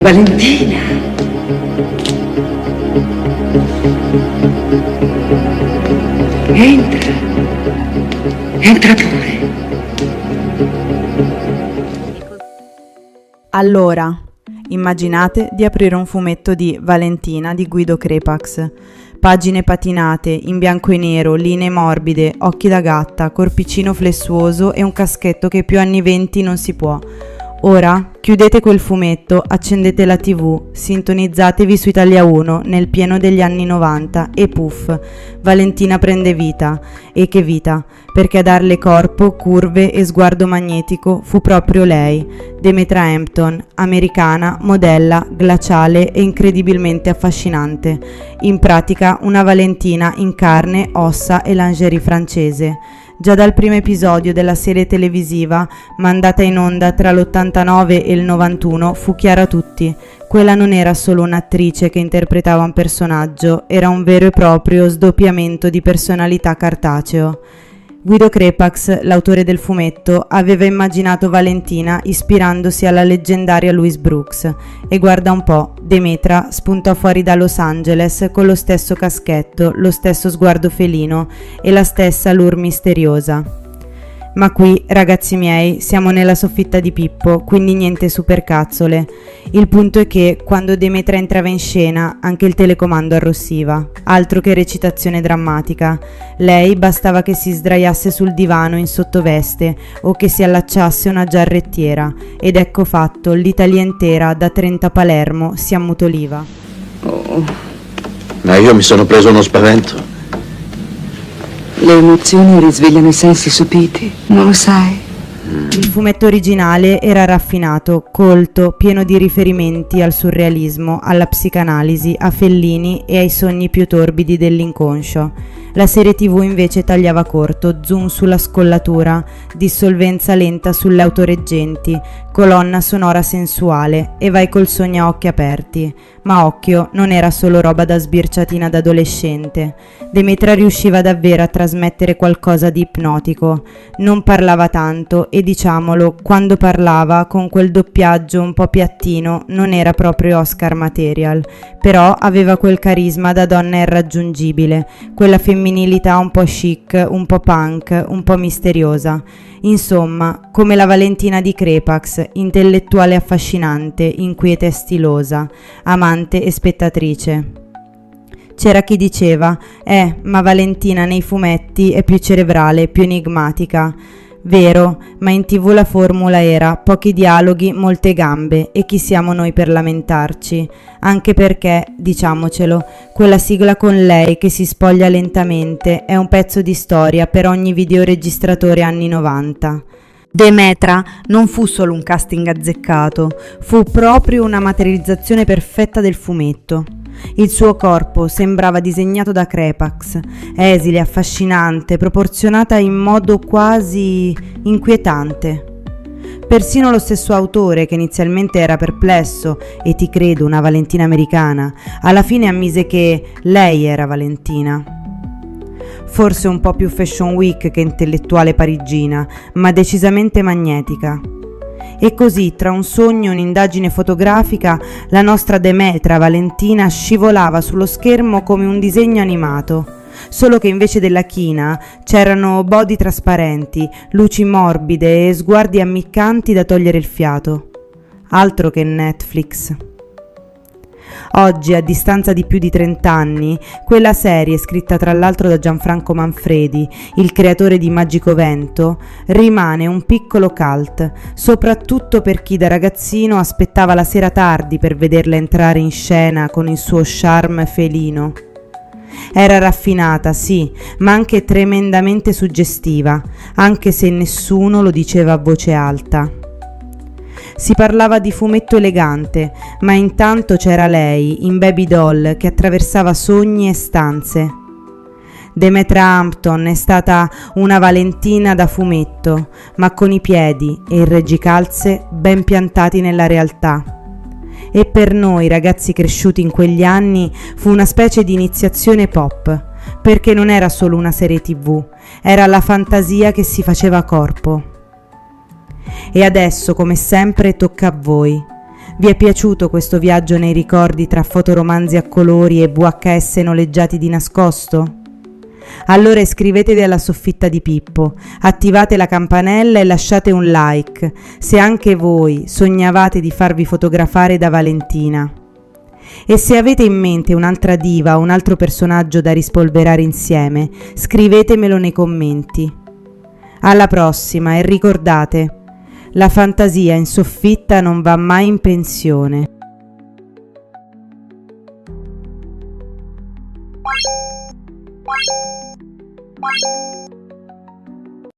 Valentina. Entra pure. Allora, immaginate di aprire un fumetto di Valentina di Guido Crepax. Pagine patinate, in bianco e nero, linee morbide, occhi da gatta, corpicino flessuoso e un caschetto che più anni 20 non si può. Ora chiudete quel fumetto, accendete la TV, sintonizzatevi su Italia 1 nel pieno degli anni 90 e puff, Valentina prende vita. E che vita, perché a darle corpo, curve e sguardo magnetico fu proprio lei, Demetra Hampton, americana, modella, glaciale e incredibilmente affascinante. In pratica una Valentina in carne, ossa e lingerie francese. Già dal primo episodio della serie televisiva, mandata in onda tra l'89 e il 91, fu chiaro a tutti. Quella non era solo un'attrice che interpretava un personaggio, era un vero e proprio sdoppiamento di personalità cartaceo. Guido Crepax, l'autore del fumetto, aveva immaginato Valentina ispirandosi alla leggendaria Louise Brooks e guarda un po', Demetra spuntò fuori da Los Angeles con lo stesso caschetto, lo stesso sguardo felino e la stessa allure misteriosa. Ma qui, ragazzi miei, siamo nella soffitta di Pippo, quindi niente supercazzole. Il punto è che, quando Demetra entrava in scena, anche il telecomando arrossiva. Altro che recitazione drammatica. Lei bastava che si sdraiasse sul divano in sottoveste o che si allacciasse una giarrettiera. Ed ecco fatto, l'Italia intera, da Trento a Palermo, si ammutoliva. Oh, ma io mi sono preso uno spavento. Le emozioni risvegliano i sensi sopiti, non lo sai? Il fumetto originale era raffinato, colto, pieno di riferimenti al surrealismo, alla psicanalisi, a Fellini e ai sogni più torbidi dell'inconscio. La serie TV invece tagliava corto, zoom sulla scollatura, dissolvenza lenta sulle autoreggenti, colonna sonora sensuale e vai col sogno a occhi aperti. Ma occhio non era solo roba da sbirciatina d'adolescente. Demetra riusciva davvero a trasmettere qualcosa di ipnotico. Non parlava tanto e diciamolo, quando parlava con quel doppiaggio un po' piattino non era proprio Oscar material, però aveva quel carisma da donna irraggiungibile, quella femminilità un po' chic, un po' punk, un po' misteriosa. Insomma, come la Valentina di Crepax, intellettuale affascinante, inquieta e stilosa, amante e spettatrice. C'era chi diceva, ma Valentina nei fumetti è più cerebrale, più enigmatica. Vero, ma in TV la formula era pochi dialoghi, molte gambe e chi siamo noi per lamentarci? Anche perché, diciamocelo, quella sigla con lei che si spoglia lentamente è un pezzo di storia per ogni videoregistratore anni 90. Demetra non fu solo un casting azzeccato, fu proprio una materializzazione perfetta del fumetto. Il suo corpo sembrava disegnato da Crepax, esile, affascinante, proporzionata in modo quasi inquietante. Persino lo stesso autore, che inizialmente era perplesso, e ti credo una Valentina americana, alla fine ammise che lei era Valentina. Forse un po' più fashion week che intellettuale parigina, ma decisamente magnetica. E così, tra un sogno e un'indagine fotografica, la nostra Demetra Valentina scivolava sullo schermo come un disegno animato, solo che invece della china c'erano body trasparenti, luci morbide e sguardi ammiccanti da togliere il fiato. Altro che Netflix. Oggi, a distanza di più di 30 anni, quella serie, scritta tra l'altro da Gianfranco Manfredi, il creatore di Magico Vento, rimane un piccolo cult, soprattutto per chi da ragazzino aspettava la sera tardi per vederla entrare in scena con il suo charme felino. Era raffinata, sì, ma anche tremendamente suggestiva, anche se nessuno lo diceva a voce alta. Si parlava di fumetto elegante, ma intanto c'era lei, in baby doll, che attraversava sogni e stanze. Demetra Hampton è stata una Valentina da fumetto, ma con i piedi e il reggicalze ben piantati nella realtà. E per noi, ragazzi cresciuti in quegli anni, fu una specie di iniziazione pop, perché non era solo una serie TV, era la fantasia che si faceva corpo. E adesso, come sempre, tocca a voi. Vi è piaciuto questo viaggio nei ricordi tra fotoromanzi a colori e VHS noleggiati di nascosto? Allora iscrivetevi alla soffitta di Pippo, attivate la campanella e lasciate un like se anche voi sognavate di farvi fotografare da Valentina. E se avete in mente un'altra diva o un altro personaggio da rispolverare insieme, scrivetemelo nei commenti. Alla prossima e ricordate, la fantasia in soffitta non va mai in pensione.